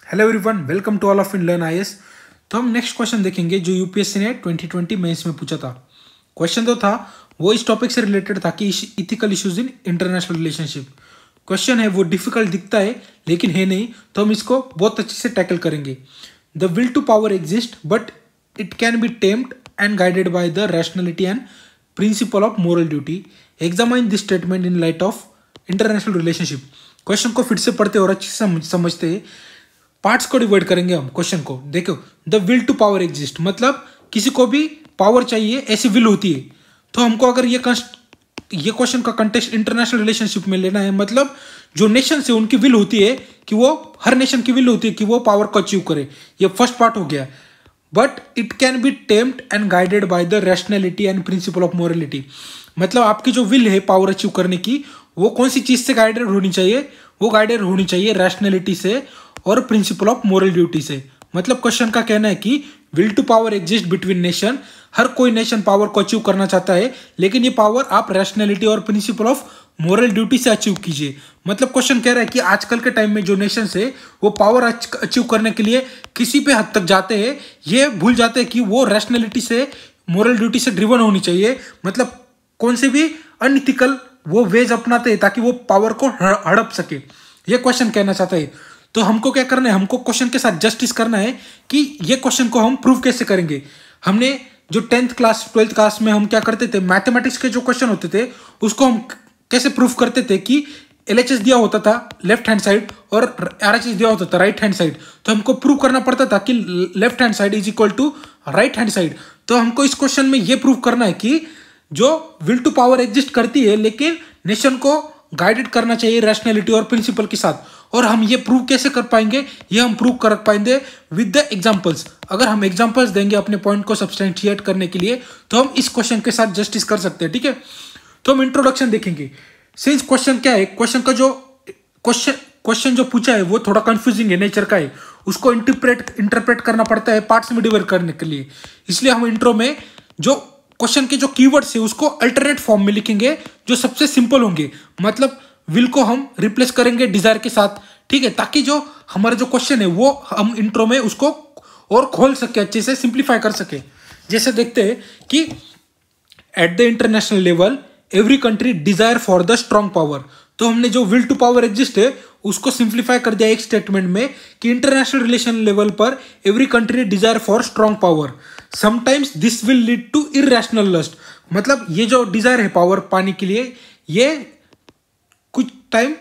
Hello everyone, welcome to all of in learn IAS. तो हम next question देखेंगे जो यूपीएससी ने 2020 मेंस में पूछा था। क्वेश्चन जो था वो इस टॉपिक से रिलेटेड था कि ethical issues in international relationship. Question है वो डिफिकल्ट दिखता है लेकिन है नहीं, तो हम इसको बहुत अच्छे से टैकल करेंगे। The will to power exist but it can be tamed and guided by the rationality and principle of moral duty. Examine this statement in light of international relationship. Question को फिर से पढ़ते और अच्छे से समझते हैं। पार्ट्स को डिवाइड करेंगे हम क्वेश्चन को। देखो, the will to power exist मतलब किसी को भी पावर चाहिए ऐसी विल होती है। तो हमको अगर ये क्वेश्चन का कंटेक्स्ट इंटरनेशनल रिलेशनशिप में लेना है, मतलब जो नेशन है उनकी विल होती है कि वो, हर नेशन की विल होती है कि वो पावर को अचीव करे। ये फर्स्ट पार्ट हो गया। But it can be tamed and guided by the rationality and principle of morality. मतलब आपकी जो विल है पावर अचीव करने की, वो कौन सी चीज से गाइडेड होनी चाहिए? वो गाइडेड होनी चाहिए रैशनैलिटी से और प्रिंसिपल ऑफ मोरल ड्यूटी से। मतलब क्वेश्चन का कहना है कि will to power exist between nation. हर कोई नेशन पावर को अचीव करना चाहता है, लेकिन ये पावर आप रैशनैलिटी और प्रिंसिपल ऑफ मोरल ड्यूटी से अचीव कीजिए। मतलब क्वेश्चन कह रहा है कि आजकल के टाइम में जो नेशन है वो पावर अचीव करने के लिए किसी पे हद तक जाते हैं, ये भूल जाते हैं कि वो रैशनैलिटी से, मोरल ड्यूटी से ड्रिवन होनी चाहिए। मतलब कौन से भी अनइथिकल वो वेज अपनाते हैं ताकि वो पावर को हड़प सके। ये क्वेश्चन कहना चाहता है। तो हमको क्या करना है? हमको क्वेश्चन के साथ जस्टिस करना है कि ये क्वेश्चन को हम प्रूव कैसे करेंगे। हमने जो 10th क्लास 12th क्लास में हम क्या करते थे, मैथमेटिक्स के जो क्वेश्चन होते थे उसको हम कैसे प्रूव करते थे कि LHS दिया होता था लेफ्ट हैंड साइड और RHS दिया होता था राइट हैंड साइड। तो हमको प्रूव करना पड़ता था कि left hand side is equal to right hand side. तो हमको इस क्वेश्चन में ये प्रूव करना है कि जो विल टू पावर एग्जिस्ट करती है लेकिन नेशन को गाइडेड करना चाहिए रैशनैलिटी और प्रिंसिपल के साथ। और हम ये प्रूव कैसे कर पाएंगे? ये हम प्रूव कर पाएंगे विद द एग्जांपल्स। अगर हम एग्जांपल्स देंगे अपने पॉइंट को सब्सटेंशिएट करने के लिए, तो हम इस क्वेश्चन के साथ जस्टिस कर सकते हैं। ठीक है, तो हम इंट्रोडक्शन देखेंगे। सिंस क्वेश्चन क्या है, क्वेश्चन का जो क्वेश्चन जो पूछा है वो थोड़ा कंफ्यूजिंग है नेचर का है, उसको इंटरप्रेट करना पड़ता है पार्ट्स में डिवाइड करने के लिए। इसलिए हम इंट्रो में जो क्वेश्चन के जो कीवर्ड्स है उसको अल्टरनेट फॉर्म में लिखेंगे जो सबसे सिंपल होंगे। मतलब विल को हम रिप्लेस करेंगे डिजायर के साथ, ठीक है, ताकि जो हमारा जो क्वेश्चन है वो हम इंट्रो में उसको और खोल सके, अच्छे से सिंप्लीफाई कर सके। जैसे देखते हैं कि at the international level every country desire for the strong power. तो हमने जो विल टू पावर एग्जिस्ट है उसको सिंप्लीफाई कर दिया एक स्टेटमेंट में कि इंटरनेशनल रिलेशन लेवल पर every country desire for strong power. Sometimes this will lead to irrational lust. मतलब ये जो डिजायर है पावर पाने के लिए, ये कुछ टाइम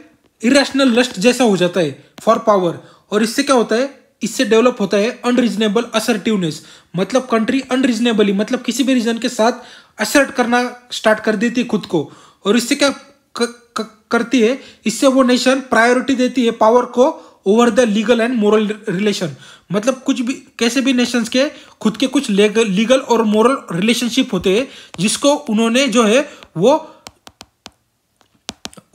इरेशनल लस्ट जैसा हो जाता है फॉर पावर। और इससे क्या होता है? इससे डेवलप होता है अनरीजनेबल असर्टिवनेस। मतलब कंट्री अनरीजनेबली, मतलब किसी भी रीजन के साथ असर्ट करना स्टार्ट कर देती है खुद को। और इससे क्या करती है? इससे वो नेशन प्रायोरिटी देती है पावर को over the legal and moral relation. मतलब कुछ भी, कैसे भी नेशंस के खुद के कुछ लीगल और मोरल रिलेशनशिप होते हैं जिसको उन्होंने जो है वो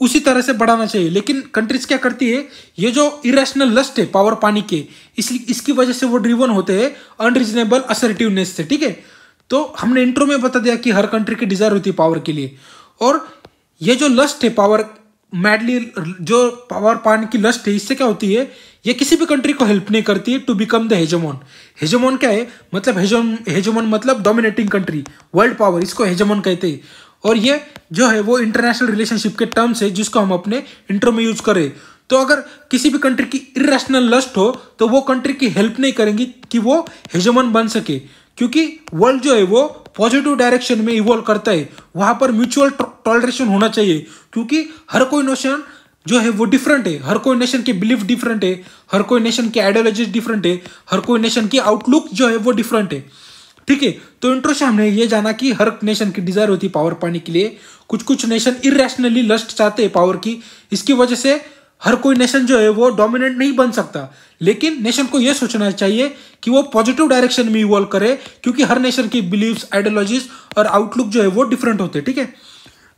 उसी तरह से बढ़ाना चाहिए। लेकिन कंट्रीज क्या करती है, ये जो इरेशनल लस्ट है पावर पाने के, इसकी वजह से वो ड्रिवन होते हैं अनरीजनेबल असर्टिवनेस से। ठीक है, तो हमने इंट्रो में बता दिया कि हर कंट्री की डिजायर होती है पावर के लिए। और ये जो लस्ट है पावर, मैडली जो पावर पाने की लस्ट है, इससे क्या होती है? ये किसी भी कंट्री को हेल्प नहीं करती है टू बिकम द हेजेमोन। हेजेमोन क्या है? मतलब हेजेमोन मतलब डोमिनेटिंग कंट्री, वर्ल्ड पावर, इसको हेजेमोन कहते हैं। और ये जो है वो इंटरनेशनल रिलेशनशिप के टर्म्स है जिसको हम अपने इंट्रो में यूज करें। तो अगर किसी भी कंट्री की इरेशनल लस्ट हो तो वो कंट्री की हेल्प नहीं करेंगी कि वो हेजेमन बन सके, क्योंकि वर्ल्ड जो है वो पॉजिटिव डायरेक्शन में इवॉल्व करता है। वहां पर म्यूचुअल टॉलरेशन होना चाहिए, क्योंकि हर कोई नेशन जो है वो डिफरेंट है। हर कोई नेशन के बिलीफ डिफरेंट है, हर कोई नेशन की आइडियोलॉजीज डिफरेंट है, हर कोई नेशन की आउटलुक जो है वो डिफरेंट है। ठीक है, तो इंट्रो से हमने ये जाना कि हर नेशन की डिजायर होती है पावर पाने के लिए। कुछ नेशन इरेशनली लस्ट चाहते हैं पावर की, इसकी वजह से हर कोई नेशन जो है वो डोमिनेंट नहीं बन सकता। लेकिन नेशन को यह सोचना चाहिए कि वो पॉजिटिव डायरेक्शन में इवॉल्व करे, क्योंकि हर नेशन की बिलीव्स, आइडियोलॉजीज और आउटलुक जो है वो डिफरेंट होते हैं। ठीक है,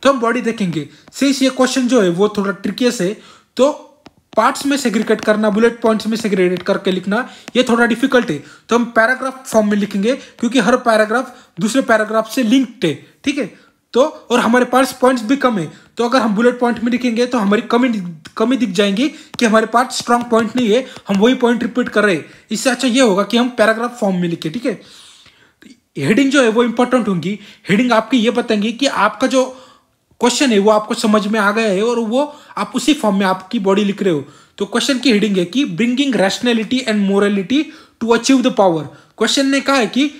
तो हम बॉडी देखेंगे। सिंस ये क्वेश्चन जो है वो थोड़ा ट्रिकियस है, तो पार्ट्स में सेग्रीगेट करना, बुलेट पॉइंट्स में सेग्रीगेट करके लिखना ये थोड़ा डिफिकल्ट है। तो हम पैराग्राफ फॉर्म में लिखेंगे, क्योंकि हर पैराग्राफ दूसरे पैराग्राफ से लिंक्ड है। ठीक है, तो और हमारे पास पॉइंट्स भी कम है, तो अगर हम बुलेट पॉइंट में लिखेंगे तो हमारी कमी दिख जाएंगी कि हमारे पास स्ट्रांग पॉइंट नहीं है, हम वही पॉइंट रिपीट कर रहे हैं। इससे अच्छा ये होगा कि हम पैराग्राफ फॉर्म में लिखे, ठीक है। हेडिंग जो है वो इंपॉर्टेंट होंगी। हेडिंग आपकी ये बताएंगी कि आपका जो क्वेश्चन है वो आपको समझ में आ गया है और वो आप उसी फॉर्म में आपकी बॉडी लिख रहे हो। तो क्वेश्चन की हेडिंग है कि bringing rationality and morality to achieve the power. Question ने कहा है कि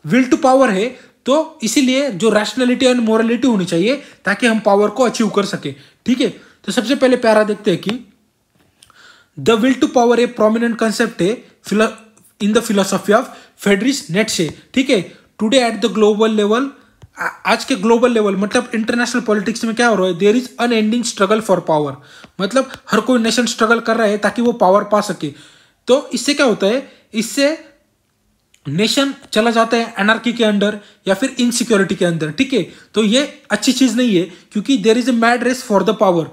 विल टू पावर है, तो इसीलिए जो रैशनैलिटी एंड मोरालिटी होनी चाहिए ताकि हम पावर को अचीव कर सके, ठीक है। तो सबसे पहले प्यारा देखते हैं कि the will to power a prominent concept है in the philosophy of Friedrich Nietzsche, ठीक है। Today at the global level, आज के ग्लोबल लेवल मतलब इंटरनेशनल पॉलिटिक्स में क्या हो रहा है, there is unending struggle for power. मतलब हर कोई नेशन स्ट्रगल कर रहा है ताकि वो पावर पा सके। तो इससे क्या होता है, इससे नेशन चला जाता है एनार्की के अंदर या फिर इनसिक्योरिटी के अंदर, ठीक है। तो ये अच्छी चीज नहीं है क्योंकि there is a mad race for the power.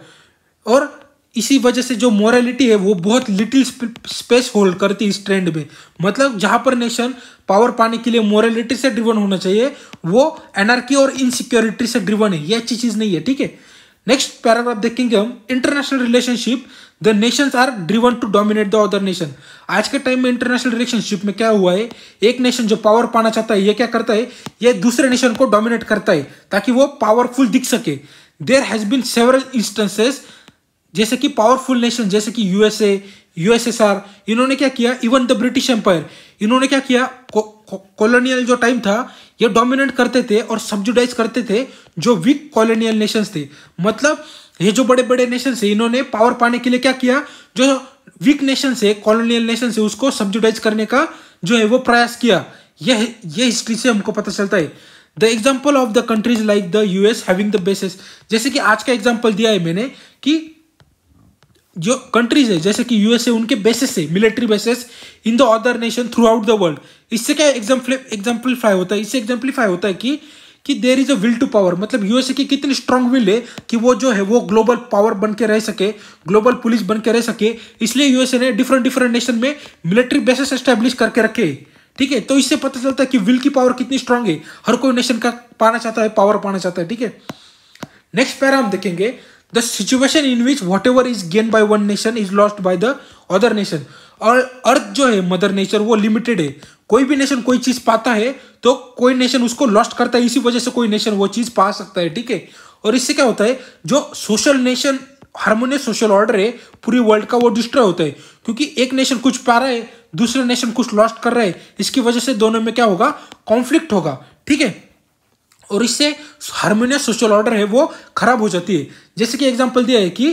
और इसी वजह से जो मोरालिटी है वो बहुत लिटिल स्पेस होल्ड करती है इस ट्रेंड में। मतलब जहां पर नेशन पावर पाने के लिए मोरालिटी से ड्रिवन होना चाहिए, वो एनार्की और इनसिक्योरिटी से ड्रिवन है। ये अच्छी चीज नहीं है, ठीक है। नेक्स्ट पैराग्राफ देखेंगे हम, international relationship the nations are driven to dominate the other nation. आज के टाइम में इंटरनेशनल रिलेशनशिप में क्या हुआ है, एक नेशन जो पावर पाना चाहता है ये क्या करता है, ये दूसरे नेशन को डोमिनेट करता है ताकि वो पावरफुल दिख सके। There has been several instances, जैसे कि पावरफुल नेशन जैसे कि यूएसए, यूएसएसआर, इन्होंने क्या किया, इवन द ब्रिटिश एम्पायर, इन्होंने क्या किया, कॉलोनियल जो टाइम था ये डोमिनेट करते थे और सब्जुडाइज करते थे जो वीक कॉलोनियल नेशंस थे। मतलब ये जो बड़े बड़े नेशंस है इन्होंने पावर पाने के लिए क्या किया, जो वीक नेशंस है, कॉलोनियल नेशंस है, उसको सब्जुडाइज करने का जो है वो प्रयास किया। यह हिस्ट्री से हमको पता चलता है। The example of the countries like the US having the basis, जैसे कि आज का एग्जाम्पल दिया है मैंने कि जो कंट्रीज है जैसे कि यूएसए, उनके बेसिस है, military bases in the other nation through out the world. इससे क्या एग्जाम्पलीफाई होता है, इससे एग्जाम्पलीफाई होता है कि there is a will to power. मतलब यूएसए की कितनी स्ट्रांग विल है कि वो जो है वो ग्लोबल पावर बन के रह सके, ग्लोबल पुलिस बन के रह सके। इसलिए यूएसए ने डिफरेंट नेशन में मिलिट्री बेसिस एस्टेब्लिश करके रखे, ठीक है। तो इससे पता चलता है कि विल की पावर कितनी स्ट्रांग है, हर कोई नेशन का पाना चाहता है, पावर पाना चाहता है, ठीक है। नेक्स्ट पैरा हम देखेंगे, the situation in which what ever is gain by one nation is lost by the other nation. और अर्थ जो है मदर नेचर वो लिमिटेड है, कोई भी नेशन कोई चीज पाता है तो कोई नेशन उसको लॉस्ट करता है, इसी वजह से कोई नेशन वो चीज पा सकता है, ठीक है। और इससे क्या होता है, जो social nation harmonious social order है पूरी वर्ल्ड का वो डिस्ट्रॉय होता है, क्योंकि एक नेशन कुछ पा रहा है, दूसरे नेशन कुछ लॉस्ट कर रहा है, इसकी वजह से दोनों में क्या होगा, कॉन्फ्लिक्ट होगा, ठीक है। और इससे हार्मोनियस सोशल ऑर्डर है वो खराब हो जाती है। जैसे कि एग्जांपल दिया है कि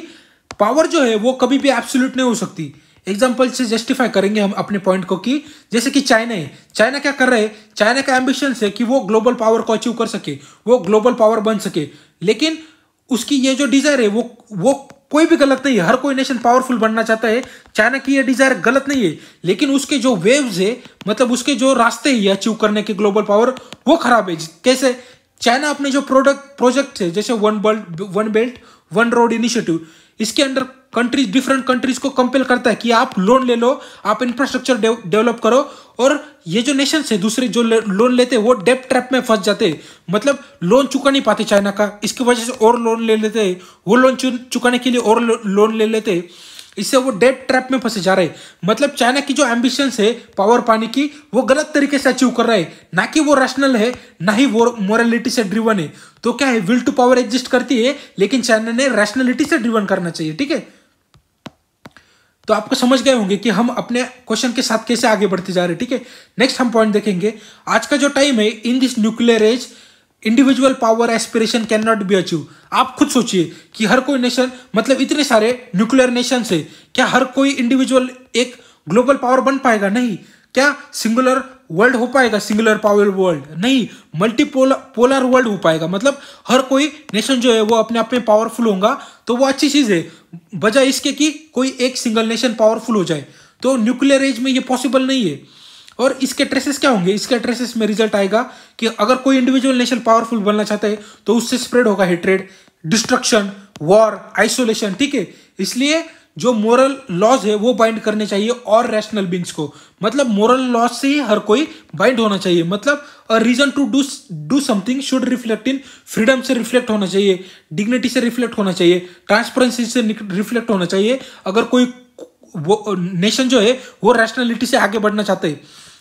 पावर जो है वो कभी भी एब्सोल्यूट नहीं हो सकती। एग्जांपल से जस्टिफाई करेंगे हम अपने पॉइंट को कि जैसे कि चाइना है, चाइना क्या कर रहा है, चाइना का एम्बिशन है कि वो ग्लोबल पावर को अचीव कर सके, वो ग्लोबल पावर बन सके। लेकिन उसकी ये जो डिजायर है वो कोई भी गलत नहीं है, हर कोई नेशन पावरफुल बनना चाहता है, चाइना की ये डिजायर गलत नहीं है। लेकिन उसके जो वेव्स है, मतलब उसके जो रास्ते है अचीव करने के ग्लोबल पावर, वो खराब है। कैसे, चाइना अपने जो प्रोजेक्ट है जैसे one belt one road initiative, इसके अंदर डिफरेंट कंट्रीज को कंपेल करता है कि आप लोन ले लो, आप इंफ्रास्ट्रक्चर डेवलप करो। और ये जो नेशन है दूसरे जो लोन लेते हैं वो डेब्ट ट्रैप में फंस जाते हैं, मतलब लोन चुका नहीं पाते चाइना का, इसकी वजह से और लोन ले लेते हैं, वो लोन चुकाने के लिए और लोन ले लेते हैं, इससे वो डेब्ट ट्रैप में फंसे जा रहे हैं। मतलब चाइना की जो एम्बिशंस है पावर पाने की वो गलत तरीके से अचीव कर रहा है, ना कि वो रैशनल है, ना ही वो मोरालिटी से ड्रिवन है। तो क्या है, विल टू पावर एग्जिस्ट करती है, लेकिन चाइना ने रैशनलिटी से ड्रिवन करना चाहिए, ठीक है। तो आपको समझ गए होंगे कि हम अपने क्वेश्चन के साथ कैसे आगे बढ़ते जा रहे हैं, ठीक है। नेक्स्ट हम पॉइंट देखेंगे, आज का जो टाइम है, in this nuclear age individual power aspiration can not be achieve. आप खुद सोचिए कि हर कोई नेशन, मतलब इतने सारे न्यूक्लियर नेशन है, क्या हर कोई इंडिविजुअल एक ग्लोबल पावर बन पाएगा? नहीं। क्या सिंगुलर वर्ल्ड हो पाएगा, सिंगुलर पावर वर्ल्ड? नहीं, मल्टीपोलर वर्ल्ड हो पाएगा। मतलब हर कोई नेशन जो है वो अपने आप में पावरफुल होगा, तो वो अच्छी चीज है, बजाय इसके कि कोई एक सिंगल नेशन पावरफुल हो जाए। तो न्यूक्लियर एज में ये पॉसिबल नहीं है। और इसके ट्रेसेस क्या होंगे, इसके ट्रेसेस में रिजल्ट आएगा कि अगर कोई इंडिविजुअल नेशन पावरफुल बनना चाहता है तो उससे स्प्रेड होगा हेट्रेड, डिस्ट्रक्शन, वॉर, आइसोलेशन, ठीक है। इसलिए जो मोरल लॉज है वो बाइंड करने चाहिए और रैशनल बींग्स को। मतलब मोरल लॉज से ही हर कोई बाइंड होना चाहिए। मतलब a reason to do something should reflect in freedom से रिफ्लेक्ट होना चाहिए, डिग्निटी से रिफ्लेक्ट होना चाहिए, ट्रांसपेरेंसी से रिफ्लेक्ट होना चाहिए। अगर कोई वो नेशन जो है वो रैशनैलिटी से आगे बढ़ना चाहते हैं।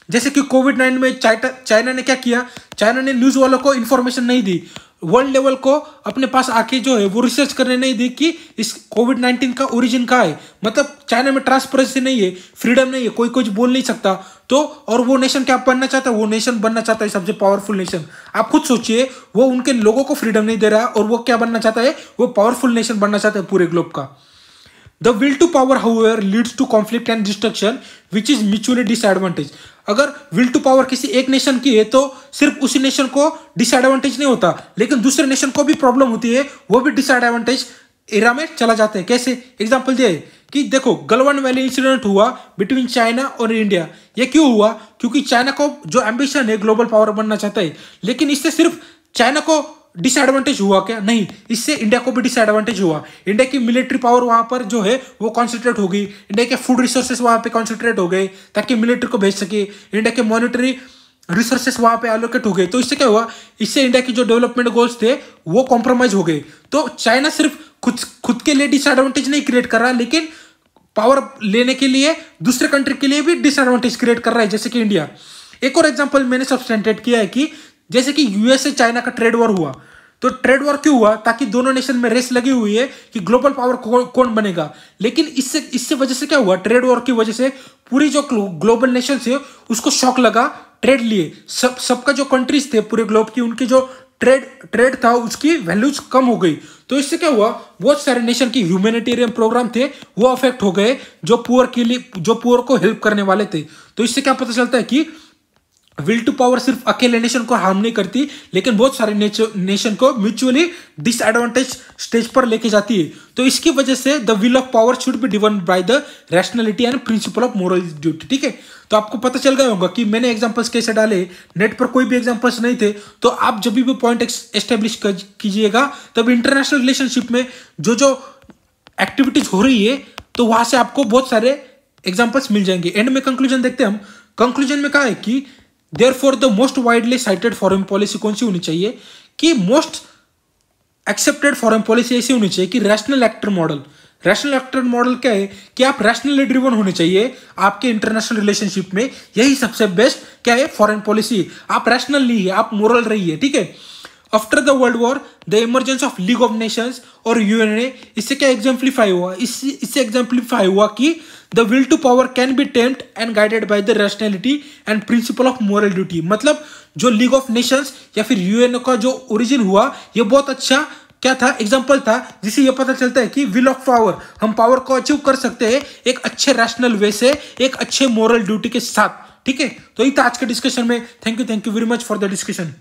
जैसे कि कोविड-19 में चाइना ने क्या किया, चाइना ने न्यूज वालों को इंफॉर्मेशन नहीं दी, वर्ल्ड लेवल को अपने पास आके जो है वो रिसर्च करने नहीं दी कि इस कोविड-19 का ओरिजिन कहाँ है। मतलब चाइना में ट्रांसपेरेंसी नहीं है, फ्रीडम नहीं है, कोई कुछ बोल नहीं सकता। तो और वो नेशन क्या बनना चाहता है, वो नेशन बनना चाहता है सबसे पावरफुल नेशन। आप खुद सोचिए, वो उनके लोगों को फ्रीडम नहीं दे रहा और वो क्या बनना चाहता है, वो पावरफुल नेशन बनना चाहता है पूरे ग्लोब का। The will to power, however, leads to conflict and destruction, which is mutually disadvantage. अगर विल टू पावर किसी एक नेशन की है तो सिर्फ उसी नेशन को डिसएडवांटेज नहीं होता, लेकिन दूसरे नेशन को भी प्रॉब्लम होती है, वो भी डिसएडवांटेज एरा में चला जाता है। कैसे? एग्जांपल दिए कि देखो गलवान वैली इंसिडेंट हुआ बिटवीन चाइना और इंडिया। ये क्यों हुआ? क्योंकि चाइना को जो एम्बिशन है ग्लोबल पावर बनना चाहता है, लेकिन इससे सिर्फ चाइना को डिसएडवांटेज हुआ क्या? नहीं, इससे इंडिया को भी डिसएडवांटेज हुआ। इंडिया की मिलिट्री पावर वहां पर जो है वो कॉन्सेंट्रेट हो गई, इंडिया के फूड रिसोर्सेस वहां पे कॉन्सेंट्रेट हो गए ताकि मिलिट्री को भेज सके, इंडिया के मॉनिटरी रिसोर्सेस वहां पे एलोकेट हो गए। तो इससे क्या हुआ, इससे इंडिया की जो डेवलपमेंट गोल्स थे वो कॉम्प्रोमाइज हो गए। तो चाइना सिर्फ खुद के लिए डिसएडवांटेज नहीं क्रिएट कर रहा, लेकिन पावर लेने के लिए दूसरे कंट्री के लिए भी डिसएडवांटेज क्रिएट कर रहा है, जैसे कि इंडिया। एक और एग्जाम्पल मैंने सब्सटेंटेड किया है कि जैसे कि यूएस से चाइना का ट्रेड वॉर हुआ, तो ट्रेड वॉर क्यों हुआ? ताकि दोनों नेशन में रेस लगी हुई है कि ग्लोबल पावर कौन बनेगा। लेकिन इससे वजह से क्या हुआ, ट्रेड वॉर की वजह से पूरी जो ग्लोबल नेशन है उसको शॉक लगा ट्रेड लिए। सबका जो कंट्रीज थे पूरे ग्लोब की, उनकी जो ट्रेड था उसकी वैल्यूज कम हो गई। तो इससे क्या हुआ, बहुत सारे नेशन की ह्यूमैनिटेरियन प्रोग्राम थे वो अफेक्ट हो गए, जो पुअर को हेल्प करने वाले थे। तो इससे क्या पता चलता है कि विल टू पावर सिर्फ अकेले नेशन को हार्म नहीं करती, लेकिन बहुत सारे नेशन को म्यूचुअली डिसएडवांटेज स्टेज पर लेके जाती है। तो इसकी वजह से the will of power should be driven by the rationality and principle of moral duty. ठीक है, तो आपको पता चल गया होगा कि मैंने एग्जांपल्स कैसे डाले। नेट पर कोई भी एग्जांपल्स नहीं थे, तो आप जब भी पॉइंट एस्टेब्लिश कीजिएगा तब इंटरनेशनल रिलेशनशिप में जो एक्टिविटीज हो रही है तो वहां से आपको बहुत सारे एग्जांपल्स मिल जाएंगे। एंड में कंक्लूजन देखते हैं हम। कंक्लूजन में कहा है कि Therefore, the most widely cited foreign policy कौन सी होनी चाहिए, कि मोस्ट एक्सेप्टेड फॉरेन पॉलिसी ऐसी होनी चाहिए कि rational actor model. Rational actor model क्या है कि आप रैशनली ड्रिवन होने चाहिए आपके इंटरनेशनल रिलेशनशिप में। यही सबसे बेस्ट क्या है, फॉरेन पॉलिसी। आप रैशनल नहीं है, आप मोरल रहिए। ठीक है, after the world war the emergence of league of nations और यूएनए, इससे क्या एग्जाम्प्लीफाई हुआ, इससे एग्जाम्प्लीफाई हुआ कि the will to power can be tamed and guided by the rationality and principle of moral duty. मतलब जो लीग ऑफ नेशंस या फिर यूएनए का जो ओरिजिन हुआ, ये बहुत अच्छा क्या था, एग्जाम्पल था, जिससे ये पता चलता है कि विल ऑफ पावर, हम पावर को अचीव कर सकते हैं एक अच्छे रैशनल वे से, एक अच्छे मोरल ड्यूटी के साथ। ठीक है, तो ये था आज के डिस्कशन में। Thank you very much for the discussion.